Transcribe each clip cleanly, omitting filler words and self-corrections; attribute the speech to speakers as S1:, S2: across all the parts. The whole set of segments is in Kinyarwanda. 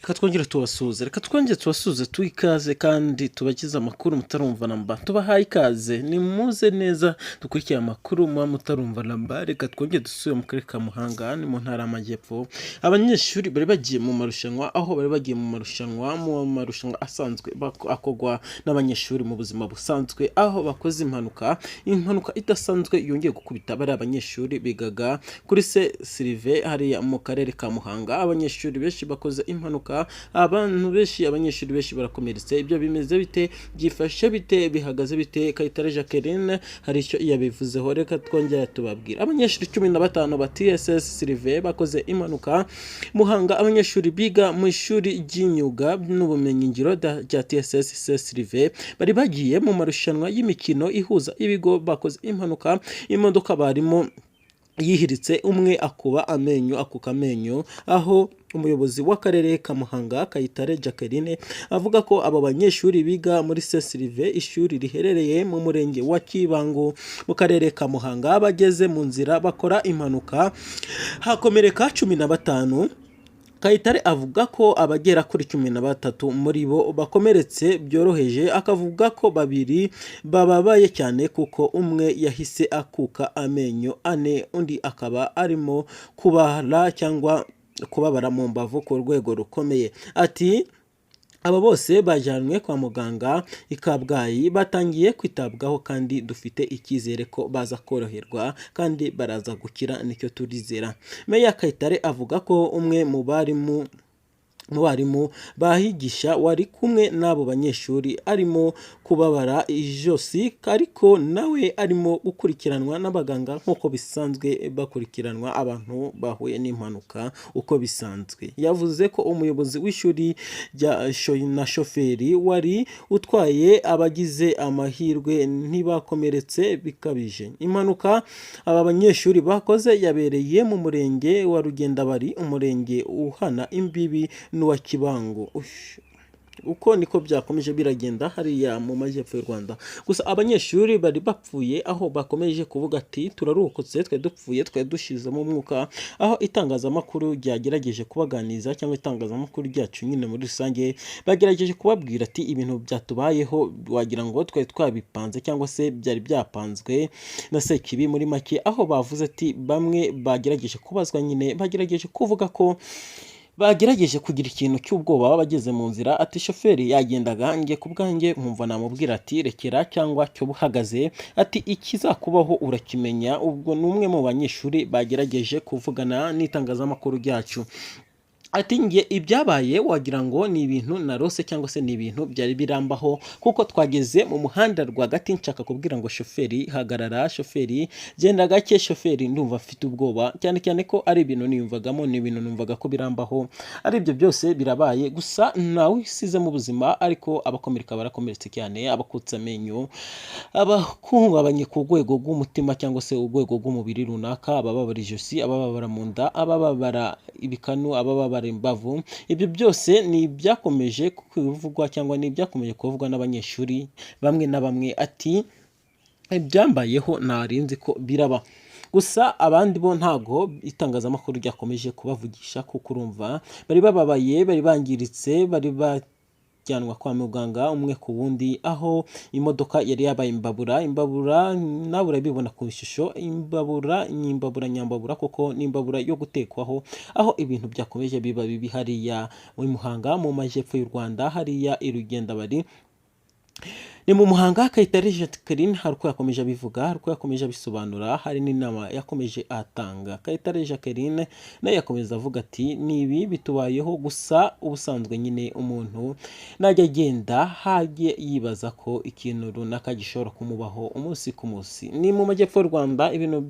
S1: Reka twongere tubasuhuze, reka twongere tubasuhuze twikaze kandi tubagize amakuru mutarumva namba, tubahaye ikaze nimuze neza dukurikiye amakuru muba mutarumva namba. Reka twongere dusubire mu karere ka Muhanga ni mu ntara y'Amajyepfo. Abanyeshuri bari bagiye mu marushanwa, aho bari bagiye mu marushanwa asanzwe akogwa n'abanyeshuri mu buzima busanzwe, aho bakoze impanuka idasanzwe yongeye gukubita bari abanyeshuri bigaga kuri se Sylvain hariya mu karere ka Muhanga. Abanyeshuri benshi bakoze impanuka, abanyeshuri benshi barakomeretse. Ibyo bimeze bite, byifashe bite, bihagaze bite? Kayitare Jacqueline hari icyo yabivuzeho, reka twongere tubabwira. Abanyeshuri 15 ba TSS Sylvain bakoze impanuka Muhanga. Abanyeshuri biga mu ishuri ry'imyuga n'ubumenyingiro rya TSS Sylvain bari bagiye mu marushanwa y'imikino ihuza ibigo, bakoze impanuka. Imodoka barimo yihiritse, umwe akuba akuka amenyo, aho umuyobozi w'akarere ka Muhanga Kayitare Jacqueline avuga ko aba banyeshuri biga muri Sylvain, ishuri riherereye mu murenge wa Kibangu mu karere ka Muhanga, bageze mu nzira bakora impanuka hakomereka 15. Kayitare avuga ko abagera kuri 13 muri bo bakomeretse byoroheje, akavuga ko 2 bababaye cyane kuko umwe yahise akuka amenyo 4, undi akaba arimo kubabara mu mbavu ku rwego rukomeye. Ati aba bose bajyanwe kwa muganga i Kabgayi, batangiye kwitabwaho kandi dufite icyizere ko baza koroherwa kandi baraza gukira, nicyo turizera. Meya Kayitare avuga ko umwe mu barimu bahigisha wari kumwe n'abo banyeshuri arimo kubabara ijosi, ariko nawe arimo gukurikiranwa n'abaganga nk'uko bisanzwe bakurikiranwa abantu bahuye n'impanuka uko bisanzwe. Yavuze ko umuyobozi w'ishuri na shoferi wari utwaye abagize amahirwe ntibakomeretse bikabije. Impanuka aba banyeshuri bakoze yabereye mu murenge wa Rugendabari, umurenge uhana imbibi n'uwa Kibangu. Uko niko byakomeje biragenda hariya mu majyepfo y'u Rwanda. Gusa abanyeshuri bari bapfuye, aho bakomeje kuvuga ati turarokotse, twe dupfuye, twe dushizemo umwuka. Aho itangazamakuru ryagerageje kubaganiza, cyangwa itangazamakuru ryacu nyine muri rusange bagerageje kubabwira ati ibintu byatubayeho wagira ngo twe twabipanze cyangwa se byari byapanzwe na Sekibi muri make. Aho bavuze ati bamwe bagerageje kubazwa, nyine bagerageje kuvuga ko bagerageje kugira ikintu cy'ubwoba bageze mu nzira. Ati shoferi yagendaga, nge ku bwanjye nkumva namubwira ati rekera cyangwa cyo buhagaze, ati ikizakubaho urakimenya. Ubwo ni umwe mu banyeshuri bagerageje kuvugana n'itangazamakuru ryacu. Ati nge ibyabaye wagira ngo ni ibintu narose cyangwa se ni ibintu byari birambaho, kuko twageze mu muhanda rwagati nshaka kubwira ngo shoferi hagarara, shoferi genda gake, shoferi ndumva afite ubwoba cyane cyane ko ari ibintu niyumvagamo, ni ibintu numvaga ko birambaho. Ari ibyo byose birabaye, gusa nawe isize mu buzima, ariko abakomereka barakomeretse cyane, abakutse amenyo, abahungabanye ku rwego rw'umutima cyangwa se urwego rw'umubiri runaka, abababara ijosi, abababara mu nda, abababara ibikanu, abababara imbavu. Ibyo byose ni ibyakomeje kuvugwa cyangwa ni ibyakomeje kuvugwa n'abanyeshuri bamwe na bamwe. Ati ibyambayeho narinzi ko biraba, gusa abandi bo ntago itangazamakuru ryakomeje kubavugisha, kuko urumva bari bababaye, bari bangiritse, bari bajyanwa kwa muganga umwe ku wundi, aho imodoka yari yabaye imbabura nawe urabibona ku ishusho, imbabura nyambabura, kuko ni imbabura yo gutekwaho. Aho ibintu byakomeje biba bibi hariya muri Muhanga mu majyepfo y'u Rwanda, hariya i Rugendabari ni mu Muhanga. Kayitare Jacqueline hari uko yakomeje abivuga, hari uko yakomeje abisobanura, hari n'inama yakomeje atanga. Kayitare Jacqueline nawe yakomeza avuga ati ni ibi bitubayeho, gusa ubusanzwe nyine umuntu najya agenda hajye yibaza ko ikintu runaka gishobora kumubaho umunsi ku munsi. Ni mu majyepfo y'u Rwanda ibintu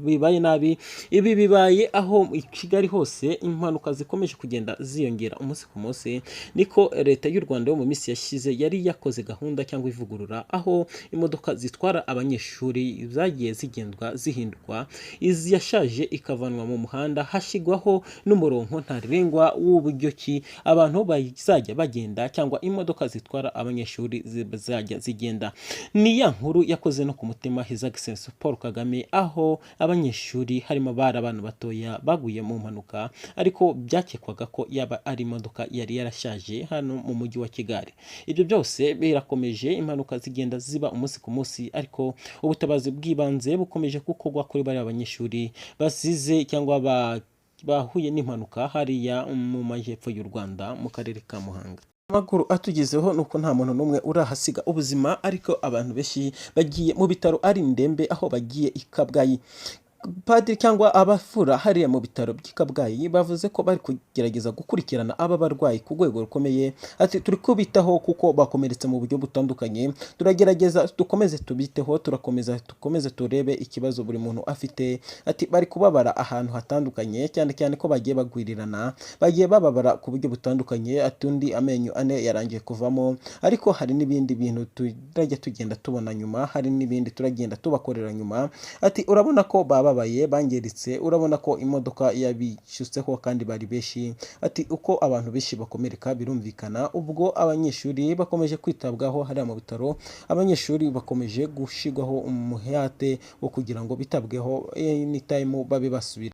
S1: bibaye nabi. Ibi bibaye aho i Kigali hose impanuka zikomeje kugenda ziyongera umunsi ku munsi. Niko leta y'u Rwanda yo mu minsi yashize yari yakoze gahunda cyangwa cyangwa ivugurura aho imodoka zitwara abanyeshuri zagiye zigendwa zihindurwa, izi yashaje ikavanwa mu muhanda hashyirwaho n'umurongo ntarengwa w'uburyo ki abantu bazajya bagenda cyangwa imodoka zitwara abanyeshuri zizajya zigenda. Ni ya nkuru yakoze no ku mutima His Excellency Paul Kagame, aho abanyeshuri harimo abari abana batoya baguye mu mpanuka, ariko byakekwaga ko yaba ari imodoka yari yarashaje hano mu mujyi wa Kigali. Ibyo byose birakomeje, impanuka zigenda ziba umunsi ku munsi, ariko ubutabazi bw'ibanze bukomeje gukorwa kuri bari abanyeshuri basize cyangwa bahuye n'impanuka hariya mu majyepfo y'u Rwanda mu karere ka Muhanga. Amakuru atugezeho nuko nta muntu n'umwe urahasiga ubuzima, ariko abantu benshi bagiye mu bitaro ari indembe, aho bagiye i Kabgayi. Padiri cyangwa abafura hariya mu bitaro by'i Kabgayi bavuze ko bari kugerageza gukurikirana aba barwayi ku rwego rukomeye. Ati turi kubitaho kuko bakomeretse mu buryo butandukanye, turagerageza dukomeze tubiteho, dukomeze turebe ikibazo buri muntu afite. Ati bari kubabara ahantu hatandukanye, cyane cyane ko bagiye bagwirirana, bagiye bababara ku buryo butandukanye. Ati undi amenyo ane yarangiye kuvamo, ariko hari n'ibindi bintu turajya tugenda tubona nyuma, hari n'ibindi turagenda tubakorera nyuma. Ati urabona ko bangiritse, urabona ko imodoka yabishyutseho kandi bari benshi. Ati uko abantu benshi bakomereka birumvikana. Ubwo abanyeshuri bakomeje kwitabwaho hariya mu bitaro, abanyeshuri bakomeje gushigwaho umuhate wo kugira ngo bitabweho anytime babe basubira